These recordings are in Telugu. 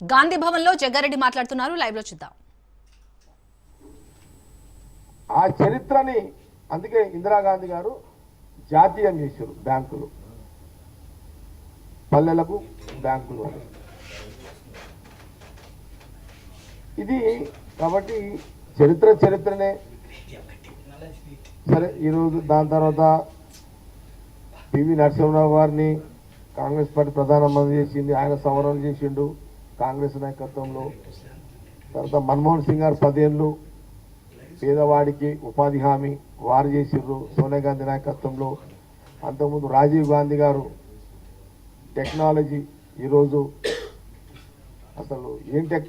గాంధీ భవన్ లో జగ్గారెడ్డి మాట్లాడుతున్నారు. లైవ్ లో చూద్దాం. ఆ చరిత్రని అందుకే ఇందిరాగాంధీ గారు జాతీయం చేశారు. బ్యాంకులు పల్లెలకు బ్యాంకులు అని ఇది కాబట్టి చరిత్రనే సరే. ఈరోజు దాని తర్వాత పివి నరసింహరావు గారిని కాంగ్రెస్ పార్టీ ప్రధానమంత్రి చేసింది. ఆయన సవరణ చేసిండు కాంగ్రెస్ నాయకత్వంలో. తర్వాత మన్మోహన్ సింగ్ గారు 10 ఏళ్ళు పేదవాడికి ఉపాధి హామీ వారు చేసిర్రు సోనియా గాంధీ నాయకత్వంలో. అంతకుముందు రాజీవ్ గాంధీ గారు టెక్నాలజీ ఈరోజు అసలు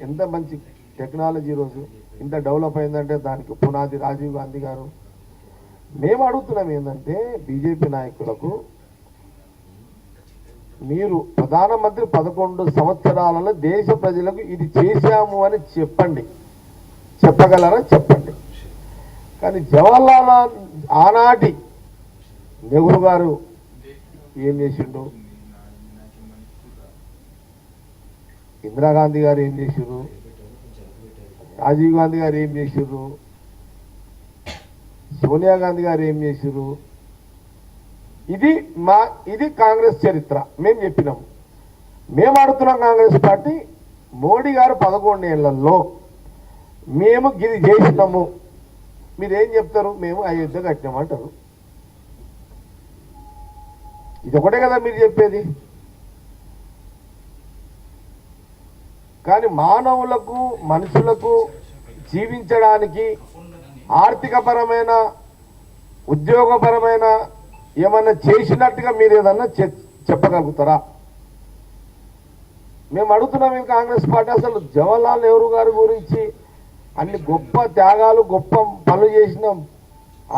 ఎంత మంచి టెక్నాలజీ ఈరోజు ఇంత డెవలప్ అయిందంటే దానికి పునాది రాజీవ్ గాంధీ గారు. మేము అడుగుతున్నాం ఏంటంటే బీజేపీ నాయకులకు, మీరు ప్రధానమంత్రి 11 సంవత్సరాలలో దేశ ప్రజలకు ఇది చేశాము అని చెప్పండి, చెప్పగలరా చెప్పండి. కానీ జవహర్లాల్ ఆనాటి నెహ్రూ గారు ఏం చేసిండు, ఇందిరాగాంధీ గారు ఏం చేసిర్రు, రాజీవ్ గాంధీ గారు ఏం చేసిర్రు, సోనియా గాంధీ గారు ఏం చేసిర్రు. ఇది కాంగ్రెస్ చరిత్ర. మేము చెప్పినాము. మేము అడుగుతున్నాం కాంగ్రెస్ పార్టీ, మోడీ గారు 11 ఏళ్లలో మేము గిది చేసినాము, మీరేం చెప్తారు? మేము అయోధ్య కట్టినామంటారు. ఇది ఒకటే కదా మీరు చెప్పేది. కానీ మానవులకు మనుషులకు జీవించడానికి ఆర్థికపరమైన ఉద్యోగపరమైన ఏమన్నా చేసినట్టుగా మీరు ఏదన్నా చెప్పగలుగుతారా? మేము అడుగుతున్నాం ఈ కాంగ్రెస్ పార్టీ. అసలు జవహర్లాల్ నెహ్రూ గారి గురించి అన్ని గొప్ప త్యాగాలు గొప్ప పనులు చేసిన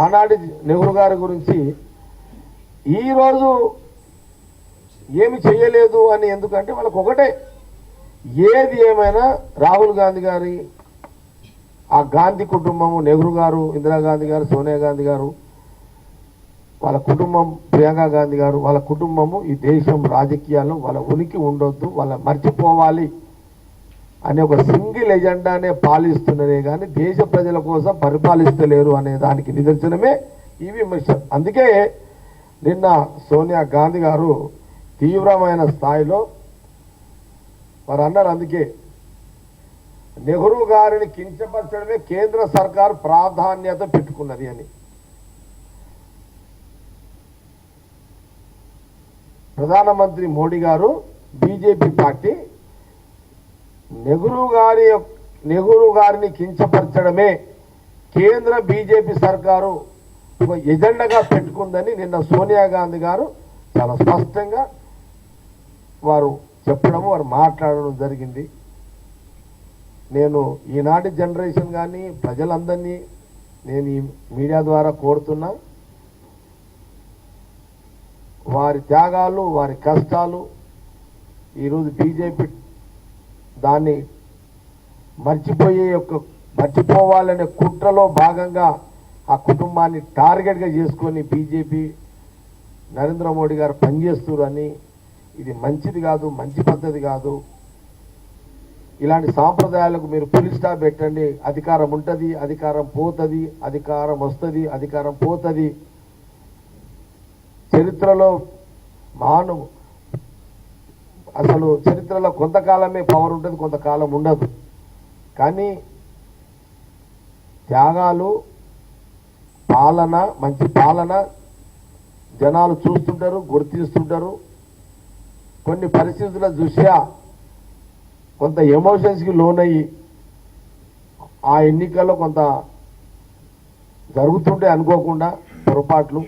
ఆనాటి నెహ్రూ గారి గురించి ఈరోజు ఏమి చేయలేదు అని. ఎందుకంటే వాళ్ళకు ఒకటే, ఏది ఏమైనా రాహుల్ గాంధీ గారి ఆ గాంధీ కుటుంబము, నెహ్రూ గారు, ఇందిరాగాంధీ గారు, సోనియా గాంధీ గారు, వాళ్ళ కుటుంబం, ప్రియాంక గాంధీ గారు, వాళ్ళ కుటుంబము ఈ దేశం రాజకీయాల్లో వాళ్ళ ఉనికి ఉండొద్దు, వాళ్ళ మర్చిపోవాలి అనే ఒక సింగిల్ ఎజెండానే పాలిస్తున్నదే కానీ దేశ ప్రజల కోసం పరిపాలిస్తలేరు అనే దానికి నిదర్శనమే ఈ విమర్శ. అందుకే నిన్న సోనియా గాంధీ గారు తీవ్రమైన స్థాయిలో వారు అన్నారు. అందుకే నెహ్రూ గారిని కించపరచడమే కేంద్ర సర్కారు ప్రాధాన్యత పెట్టుకున్నది అని. ప్రధానమంత్రి మోడీ గారు, బీజేపీ పార్టీ నెహ్రూ గారిని కించపరచడమే కేంద్ర బీజేపీ సర్కారు ఒక ఎజెండాగా పెట్టుకుందని నిన్న సోనియా గాంధీ గారు చాలా స్పష్టంగా వారు చెప్పడము, వారు మాట్లాడడం జరిగింది. నేను ఈనాటి జనరేషన్ కానీ ప్రజలందరినీ నేను ఈ మీడియా ద్వారా కోరుతున్నా, వారి త్యాగాలు వారి కష్టాలు ఈరోజు బీజేపీ దాన్ని మర్చిపోవాలనే కుట్రలో భాగంగా ఆ కుటుంబాన్ని టార్గెట్గా చేసుకొని బీజేపీ నరేంద్ర మోడీ గారు పనిచేస్తున్నారని. ఇది మంచిది కాదు, మంచి పద్ధతి కాదు. ఇలాంటి సాంప్రదాయాలకు మీరు పులి స్టాప్ పెట్టండి. అధికారం ఉంటుంది, అధికారం పోతుంది, అధికారం వస్తుంది, అధికారం పోతుంది. చరిత్రలో అసలు చరిత్రలో కొంతకాలమే పవర్ ఉంటుంది, కొంతకాలం ఉండదు. కానీ త్యాగాలు, పాలన, మంచి పాలన జనాలు చూస్తుంటారు, గుర్తిస్తుంటారు. కొన్ని పరిస్థితుల దృష్ట్యా కొంత ఎమోషన్స్కి లోనయ్యి ఆ ఎన్నికల్లో కొంత జరుగుతుంటే అనుకోకుండా పొరపాట్లు.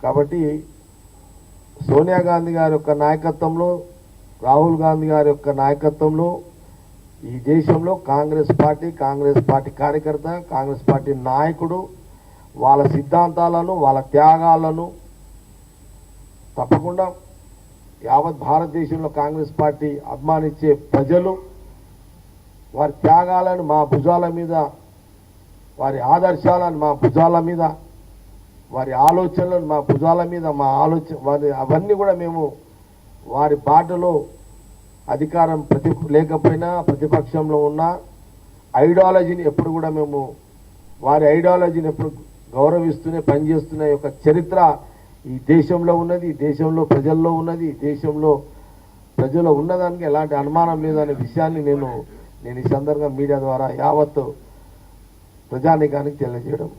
కాబట్టి సోనియా గాంధీ గారి యొక్క నాయకత్వంలో, రాహుల్ గాంధీ గారి యొక్క నాయకత్వంలో ఈ దేశంలో కాంగ్రెస్ పార్టీ కార్యకర్త, కాంగ్రెస్ పార్టీ నాయకుడు వాళ్ళ సిద్ధాంతాలను, వాళ్ళ త్యాగాలను తప్పకుండా యావత్ భారతదేశంలో కాంగ్రెస్ పార్టీ అభిమానించే ప్రజలు వారి త్యాగాలను మా భుజాల మీద, వారి ఆదర్శాలను మా భుజాల మీద, వారి ఆలోచనలను మా భుజాల మీద, అవన్నీ కూడా మేము వారి బాటలో అధికారం లేకపోయినా ప్రతిపక్షంలో ఉన్న ఐడియాలజీని ఎప్పుడు కూడా మేము వారి ఐడియాలజీని ఎప్పుడు గౌరవిస్తూనే పనిచేస్తున్న యొక్క చరిత్ర ఈ దేశంలో ఉన్నది, ఈ దేశంలో ప్రజల్లో ఉన్నది, ఈ దేశంలో ప్రజల్లో ఉన్నదానికి ఎలాంటి అనుమానం లేదనే విషయాన్ని నేను ఈ సందర్భంగా మీడియా ద్వారా యావత్తు ప్రజానీకానికి తెలియజేయడం